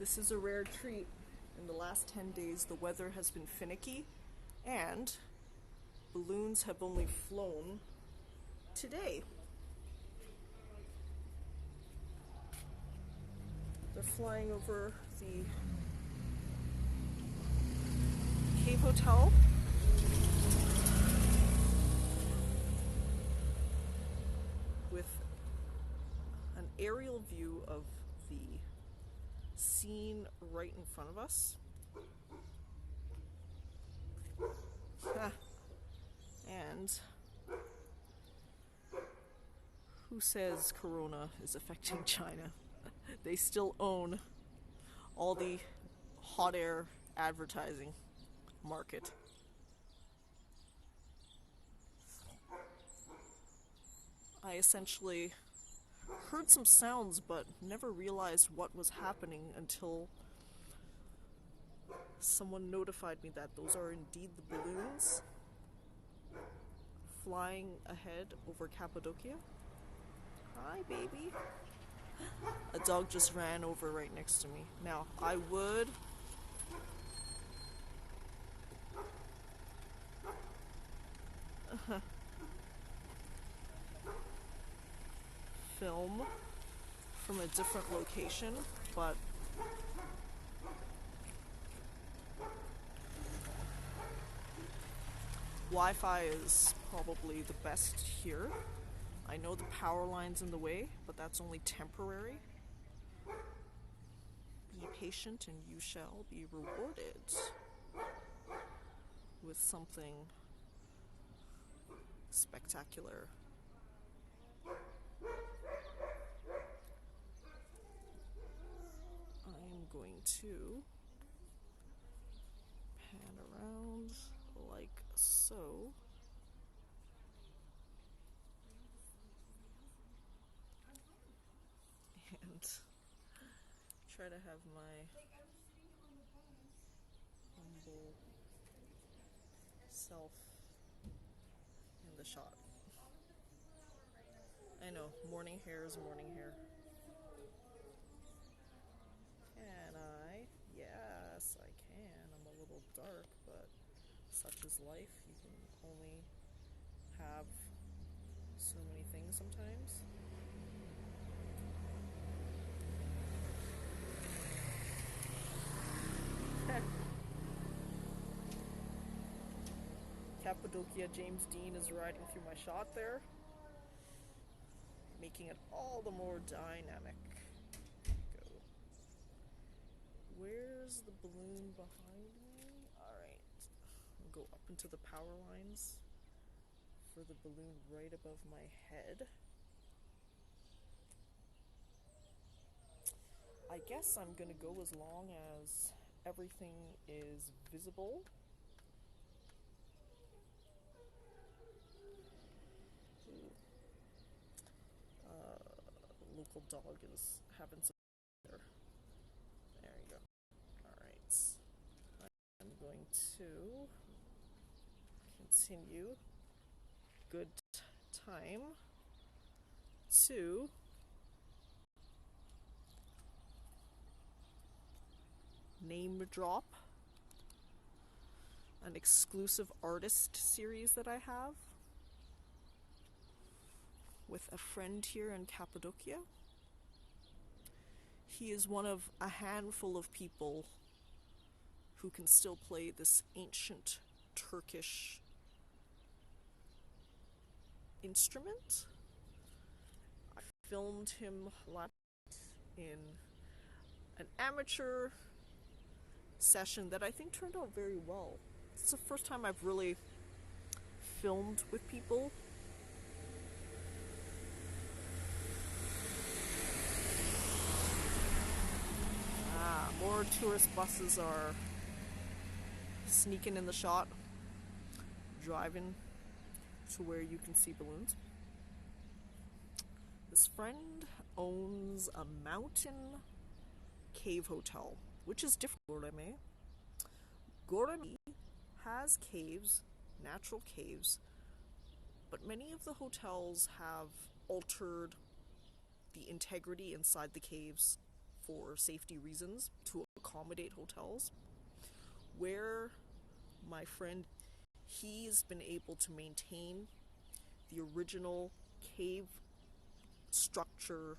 This is a rare treat. In the last 10 days, the weather has been finicky, and balloons have only flown today. They're flying over the Cave Hotel. With an aerial view of the scene right in front of us. And who says Corona is affecting China? They still own all the hot air advertising market. I essentially heard some sounds but never realized what was happening until someone notified me that those are indeed the balloons flying ahead over Cappadocia. Hi, baby. A dog just ran over right next to me. Now, I would film from a different location, but Wi-Fi is probably the best here. I know the power line's in the way, but that's only temporary. Be patient and you shall be rewarded with something spectacular. I'm going to pan around like so. And try to have my humble self in the shot. I know, morning hair is morning hair. Can I? Yes, I can. I'm a little dark, but such is life. You can only have so many things sometimes. Cappadocia James Dean is riding through my shot there, making it all the more dynamic. Go. Where's the balloon behind me? Alright. I'll go up into the power lines for the balloon right above my head. I guess I'm gonna go as long as everything is visible. Local dog is having some there. There you go. Alright. I'm going to continue. Good time to name drop an exclusive artist series that I have with a friend here in Cappadocia. He is one of a handful of people who can still play this ancient Turkish instrument. I filmed him in an amateur session that I think turned out very well. It's the first time I've really filmed with people. More tourist buses are sneaking in the shot, driving to where you can see balloons. This friend owns a mountain cave hotel, which is different. Goreme has caves, natural caves, but many of the hotels have altered the integrity inside the caves for safety reasons to accommodate hotels, where my friend, he's been able to maintain the original cave structure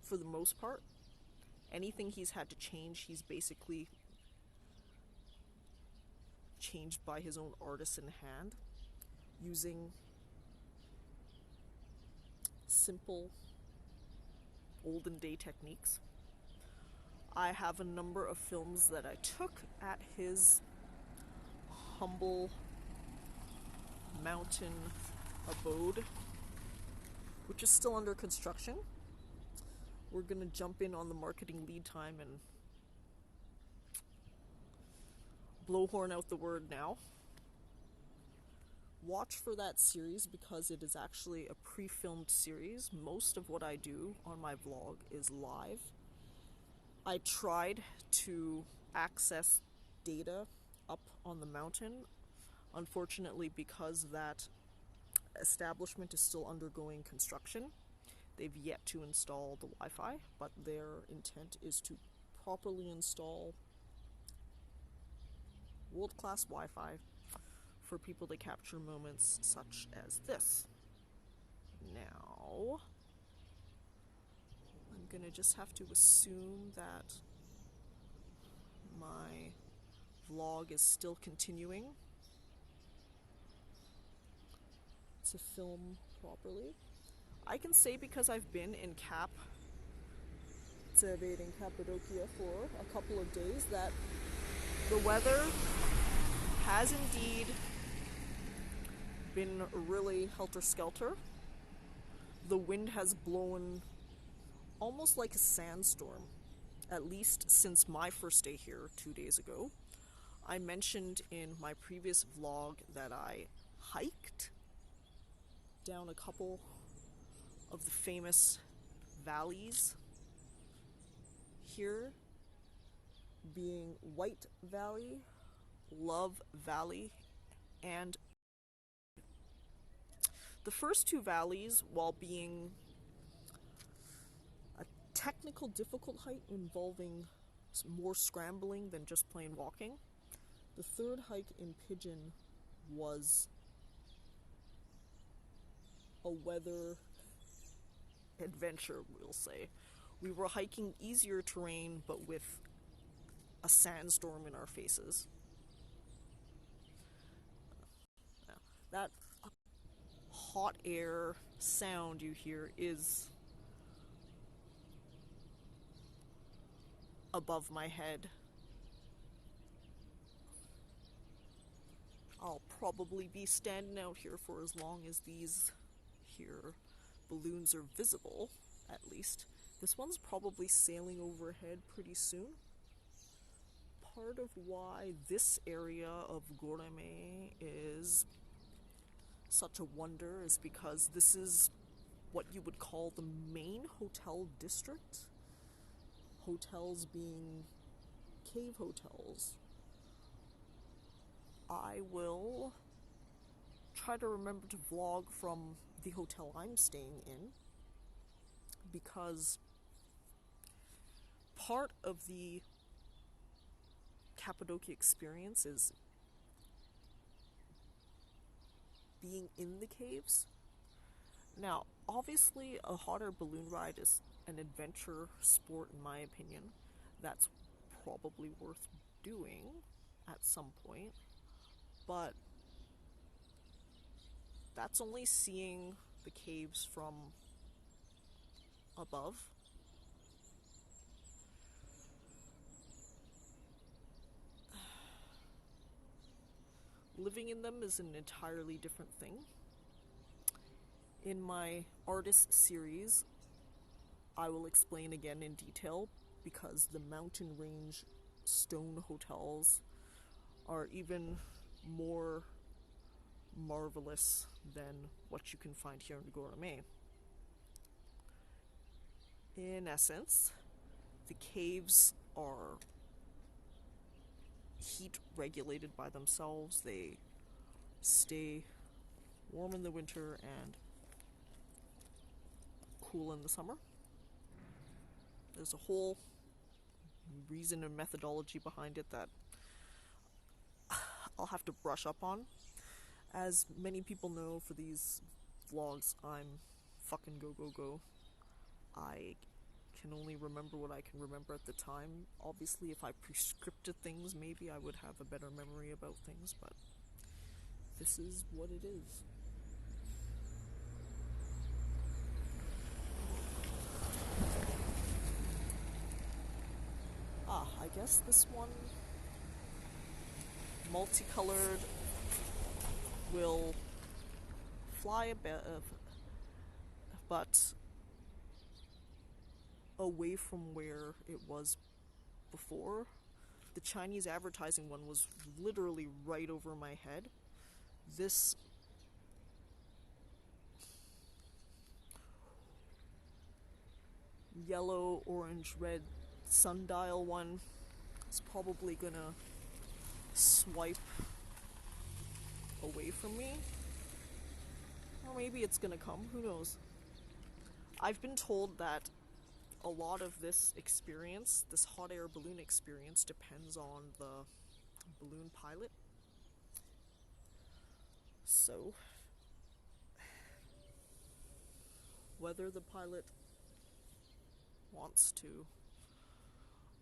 for the most part. Anything he's had to change, he's basically changed by his own artisan hand, using simple olden day techniques. I have a number of films that I took at his humble mountain abode, which is still under construction. We're gonna jump in on the marketing lead time and blowhorn out the word now. Watch for that series because it is actually a pre-filmed series. Most of what I do on my vlog is live. I tried to access data up on the mountain. Unfortunately, because that establishment is still undergoing construction, they've yet to install the Wi-Fi, but their intent is to properly install world-class Wi-Fi for people to capture moments such as this. Now, I'm gonna just have to assume that my vlog is still continuing to film properly. I can say because I've been in Cappadocia for a couple of days that the weather has indeed been really helter-skelter. The wind has blown almost like a sandstorm, at least since my first day here 2 days ago. I mentioned in my previous vlog that I hiked down a couple of the famous valleys here, being White Valley, Love Valley, and the first two valleys, while being a technical difficult hike involving more scrambling than just plain walking, the third hike in Pigeon was a weather adventure, we'll say. We were hiking easier terrain, but with a sandstorm in our faces. That hot air sound you hear is above my head. I'll probably be standing out here for as long as these here balloons are visible, at least. This one's probably sailing overhead pretty soon. Part of why this area of Goreme is such a wonder is because this is what you would call the main hotel district. Hotels being cave hotels. I will try to remember to vlog from the hotel I'm staying in, because part of the Cappadocia experience is being in the caves. Now, obviously, a hot air balloon ride is an adventure sport, in my opinion. That's probably worth doing at some point, but that's only seeing the caves from above. Living in them is an entirely different thing. In my artist series, I will explain again in detail, because the mountain range stone hotels are even more marvelous than what you can find here in Goreme. In essence, the caves are heat regulated by themselves. They stay warm in the winter and cool in the summer. There's a whole reason and methodology behind it that I'll have to brush up on. As many people know, for these vlogs, I'm fucking go. I can only remember what I can remember at the time. Obviously, if I prescripted things, maybe I would have a better memory about things, but this is what it is. I guess this one, multicolored, will fly a bit, but away from where it was before. The Chinese advertising one was literally right over my head. This yellow, orange, red sundial one is probably gonna swipe away from me. Or maybe it's gonna come, who knows. I've been told that a lot of this experience, this hot air balloon experience, depends on the balloon pilot. So, whether the pilot wants to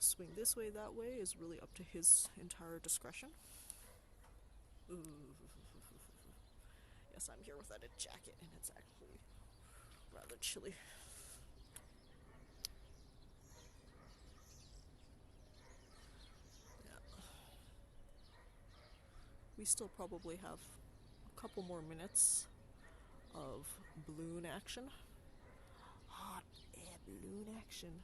swing this way, that way, is really up to his entire discretion. Ooh. Yes, I'm here without a jacket, and it's actually rather chilly. Yeah. We still probably have a couple more minutes of balloon action. Hot air balloon action.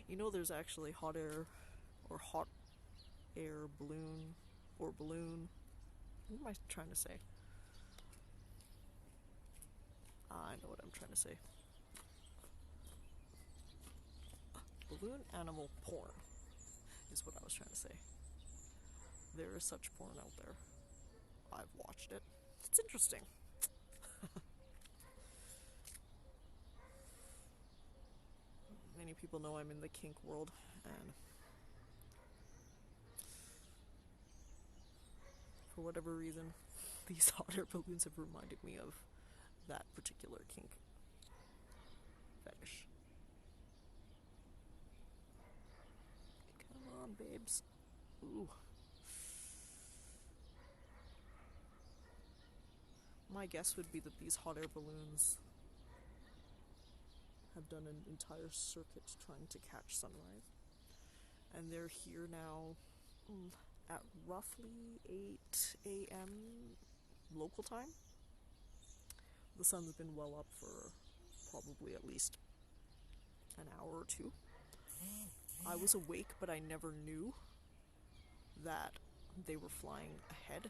You know, there's actually hot air balloon or balloon. What am I trying to say? I know what I'm trying to say. Balloon animal porn is what I was trying to say. There is such porn out there. I've watched it. It's interesting. Many people know I'm in the kink world, and for whatever reason, these hot air balloons have reminded me of that particular kink fetish. Come on, babes. Ooh. My guess would be that these hot air balloons have done an entire circuit trying to catch sunrise. And they're here now at roughly 8 a.m. local time. The sun's been well up for probably at least an hour or two. I was awake, but I never knew that they were flying ahead.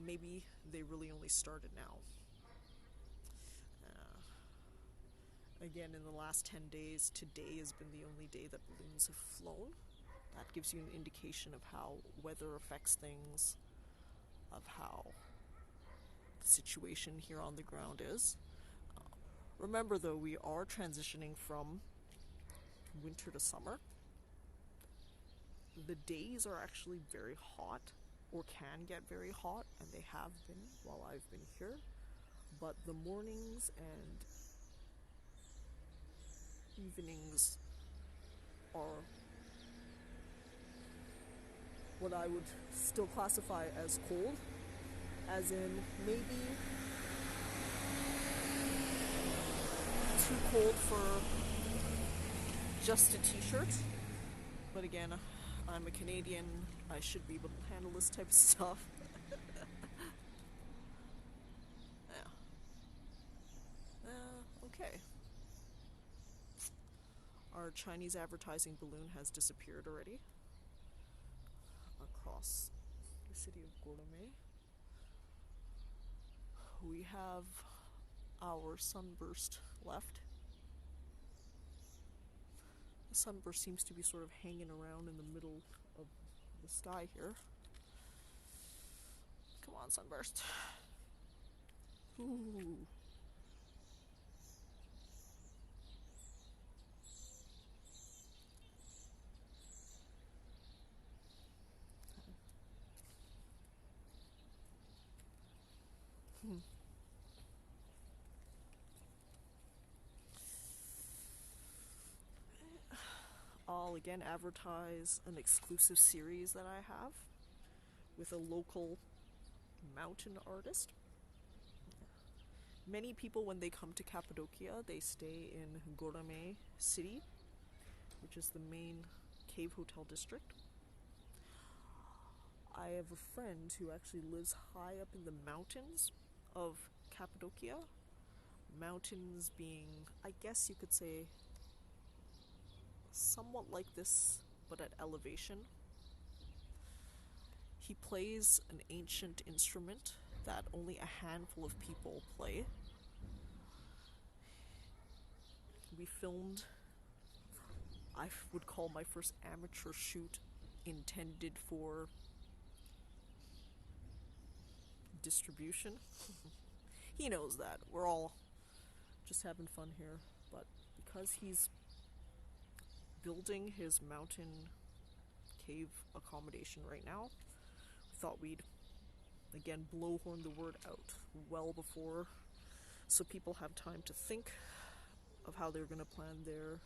Maybe they really only started now. Again, in the last 10 days, today has been the only day that balloons have flown. That gives you an indication of how weather affects things, of how the situation here on the ground is. Remember, though, we are transitioning from winter to summer. The days are actually very hot, or can get very hot, and they have been while I've been here. But the mornings and evenings are what I would still classify as cold, as in maybe too cold for just a t-shirt. But again, I'm a Canadian, I should be able to handle this type of stuff. Okay. Our Chinese advertising balloon has disappeared already across the city of Gordomay. We have our sunburst left. The sunburst seems to be sort of hanging around in the middle of the sky here. Come on, sunburst. Ooh. I'll again advertise an exclusive series that I have with a local mountain artist. Many people, when they come to Cappadocia, they stay in Gorame City, which is the main cave hotel district. I have a friend who actually lives high up in the mountains of Cappadocia. Mountains being, I guess you could say, somewhat like this, but at elevation. He plays an ancient instrument that only a handful of people play. We filmed, I would call my first amateur shoot intended for distribution. He knows that. We're all just having fun here. But because he's building his mountain cave accommodation right now, we thought we'd again blowhorn the word out well before, so people have time to think of how they're going to plan their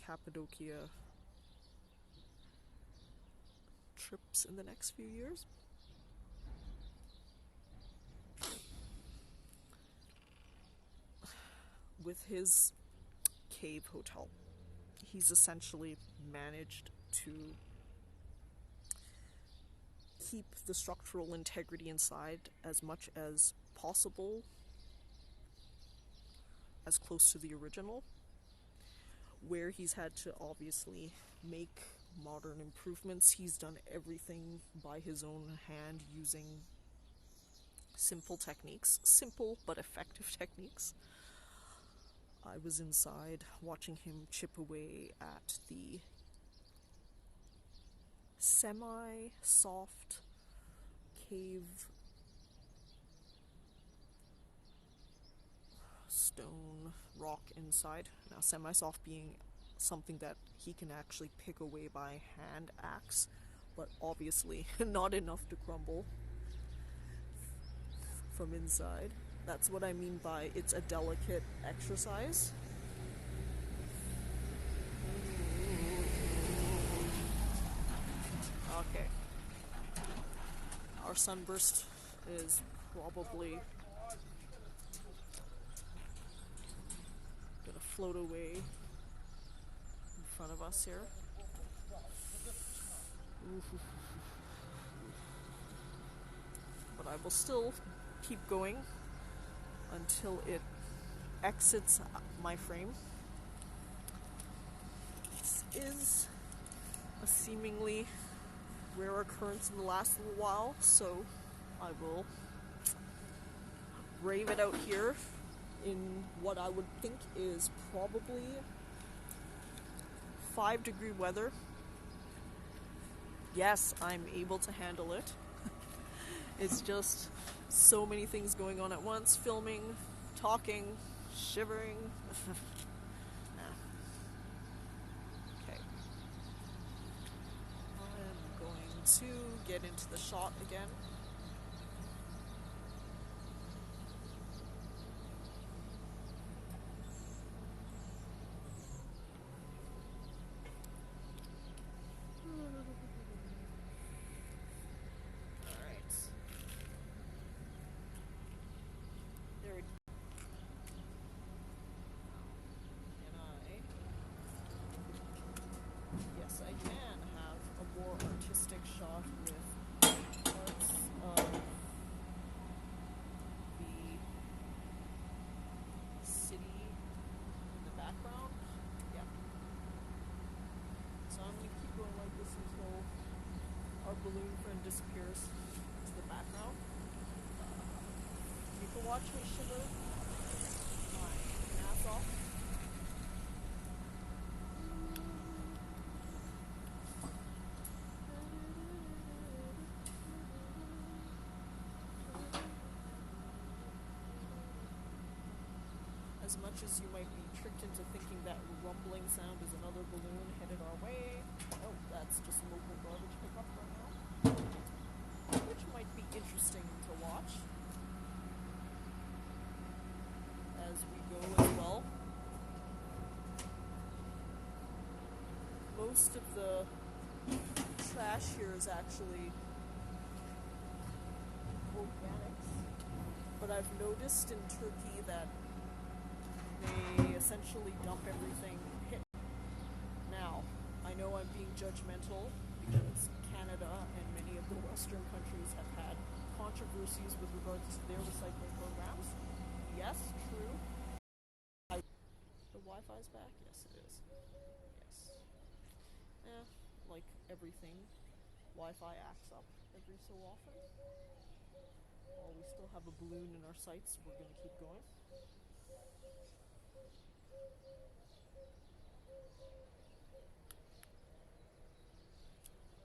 Cappadocia trips in the next few years. With his cave hotel, he's essentially managed to keep the structural integrity inside as much as possible, as close to the original. Where he's had to obviously make modern improvements, he's done everything by his own hand using simple techniques, simple but effective techniques. I was inside watching him chip away at the semi-soft cave stone rock inside. Now, semi-soft being something that he can actually pick away by hand axe, but obviously not enough to crumble from inside. That's what I mean by it's a delicate exercise. Okay. Our sunburst is probably gonna float away in front of us here. But I will still keep going until it exits my frame. This is a seemingly rare occurrence in the last little while, so I will brave it out here in what I would think is probably 5-degree weather. Yes, I'm able to handle it. It's just so many things going on at once. Filming, talking, shivering. Okay. I'm going to get into the shot again. Shot with parts of the city in the background. Yeah. So I'm going to keep going like this until our balloon friend disappears into the background. You can watch me shiver my ass off. As much as you might be tricked into thinking that rumbling sound is another balloon headed our way. Oh, that's just local garbage pickup right now. Which might be interesting to watch. most of the trash here is actually organics, but I've noticed in Turkey that they essentially dump everything hit. Now, I know I'm being judgmental because Canada and many of the Western countries have had controversies with regards to their recycling programs. Yes, true. The Wi-Fi's back? Yes, it is. Yes. Like everything, Wi-Fi acts up every so often. While we still have a balloon in our sights, we're going to keep going.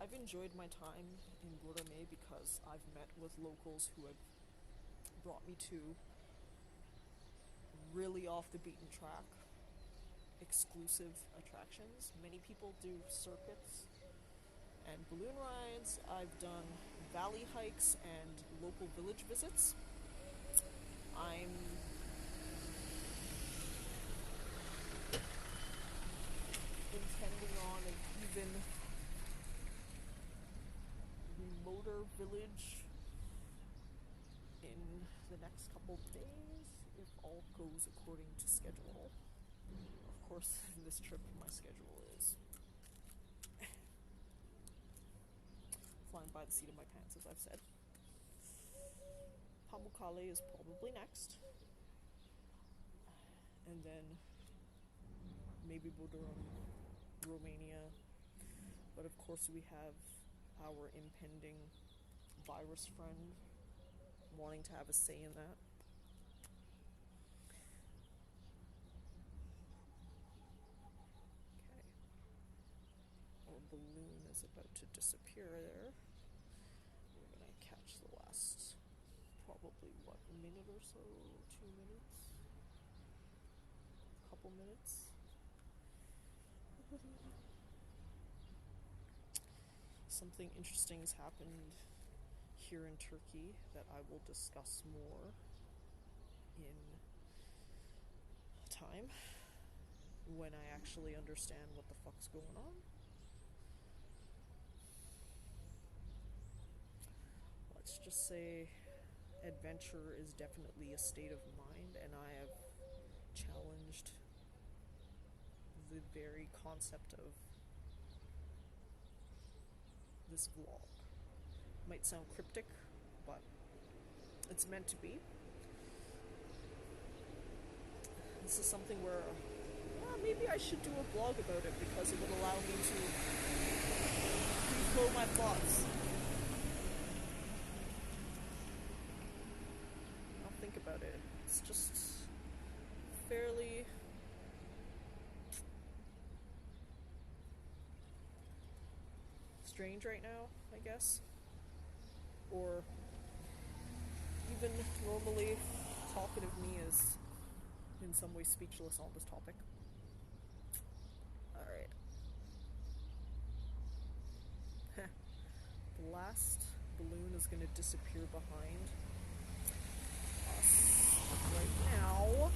I've enjoyed my time in Gorame because I've met with locals who have brought me to really off the beaten track, exclusive attractions. Many people do circuits and balloon rides. I've done valley hikes and local village visits. I'm intending on an even remoter village in the next couple days, if all goes according to schedule. Of course, this trip, my schedule is flying by the seat of my pants, as I've said. Pamukkale is probably next, and then maybe Bodrum, Romania, but of course we have our impending virus friend wanting to have a say in that. Okay. Our balloon is about to disappear there. We're gonna catch the last, probably, minute or so? 2 minutes? Couple minutes? Something interesting has happened here in Turkey that I will discuss more in time when I actually understand what the fuck's going on. Let's just say adventure is definitely a state of mind, and I have challenged the very concept of this vlog. Might sound cryptic, but it's meant to be. This is something where maybe I should do a vlog about it because it would allow me to reflow my thoughts. I'll think about it. It's just fairly strange right now, I guess. Or even normally talkative me is in some way speechless on this topic. Alright. The last balloon is going to disappear behind us right now,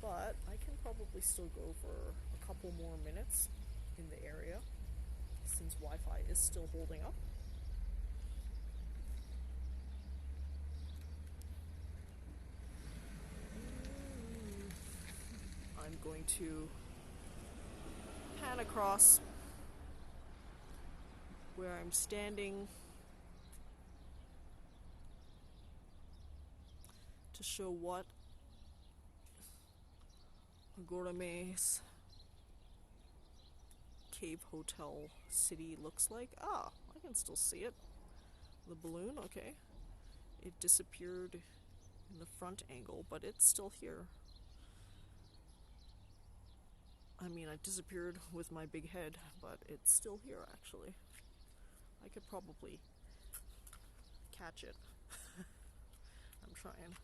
but I can probably still go for a couple more minutes in the area since Wi-Fi is still holding up. I'm going to pan across where I'm standing to show what Gorame's cave hotel city looks like. I can still see it. The balloon, okay. It disappeared in the front angle, but it's still here. I mean, I disappeared with my big head, but it's still here, actually. I could probably catch it. I'm trying.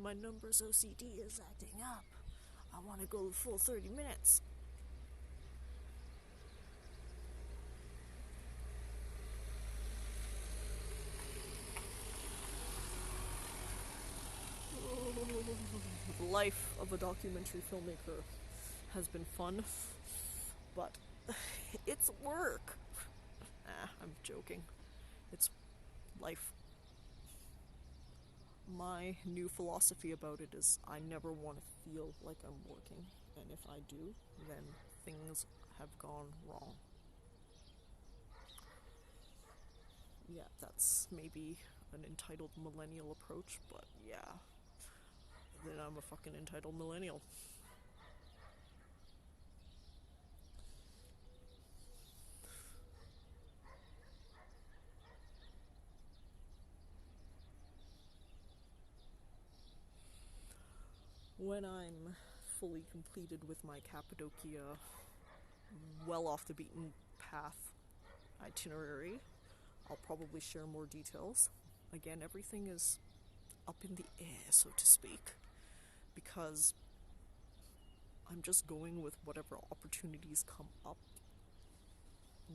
My numbers OCD is acting up. I want to go the full 30 minutes. The life of a documentary filmmaker has been fun, but it's work. I'm joking. It's life. My new philosophy about it is I never want to feel like I'm working, and if I do, then things have gone wrong. Yeah, that's maybe an entitled millennial approach, but yeah, then I'm a fucking entitled millennial. When I'm fully completed with my Cappadocia, well off the beaten path itinerary, I'll probably share more details. Again, everything is up in the air, so to speak, because I'm just going with whatever opportunities come up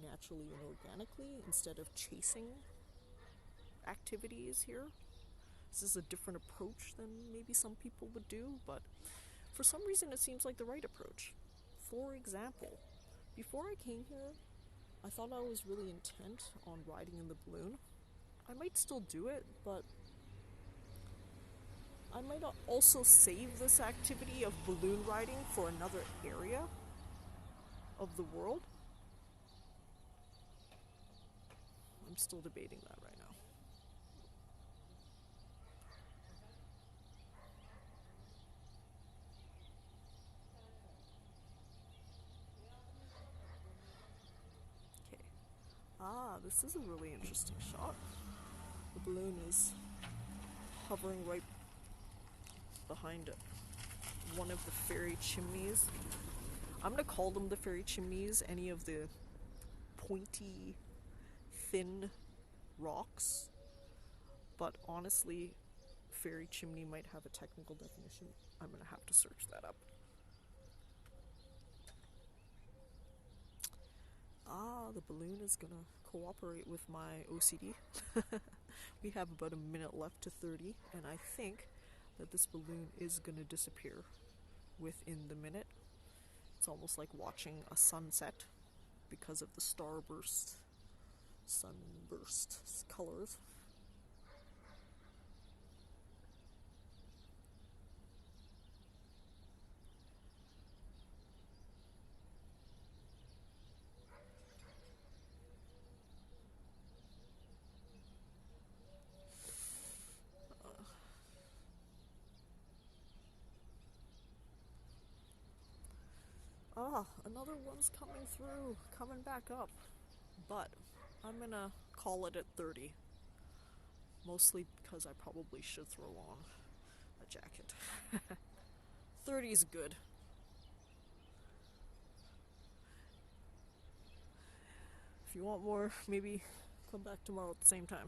naturally and organically instead of chasing activities here. This is a different approach than maybe some people would do, but for some reason it seems like the right approach. For example, before I came here, I thought I was really intent on riding in the balloon. I might still do it, but I might also save this activity of balloon riding for another area of the world. I'm still debating that right now. Okay. This is a really interesting shot. The balloon is hovering right behind one of the fairy chimneys. I'm gonna call them the fairy chimneys, any of the pointy, thin rocks, but honestly, fairy chimney might have a technical definition. I'm gonna have to search that up. The balloon is gonna cooperate with my OCD. We have about a minute left to 30, and I think that this balloon is gonna disappear within the minute. It's almost like watching a sunset because of the sunburst colors. Another one's coming through, coming back up. But I'm gonna call it at 30. Mostly because I probably should throw on a jacket. 30 is good. If you want more, maybe come back tomorrow at the same time.